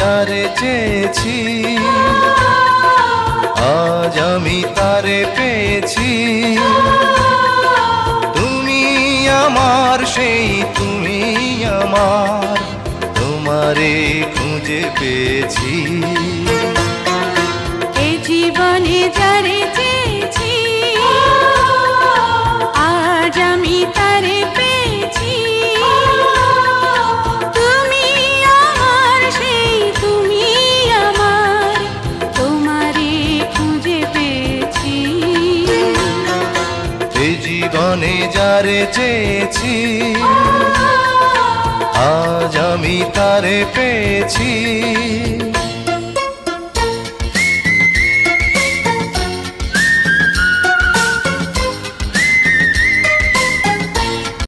যারে চেয়েছি, আজ আমি তারে পেয়েছি। তুমি আমার সেই তুমি আমার, তোমারে খুঁজে পেয়েছি। এ জীবনে যারে চেয়েছি, আজ আমি তারে পেয়েছি। তুমি আমার সেই তুমি আমার, তোমারে খুঁজে পেয়েছি। এ জীবনে যারে চেয়েছি, আজ আমি তারে পেয়েছি।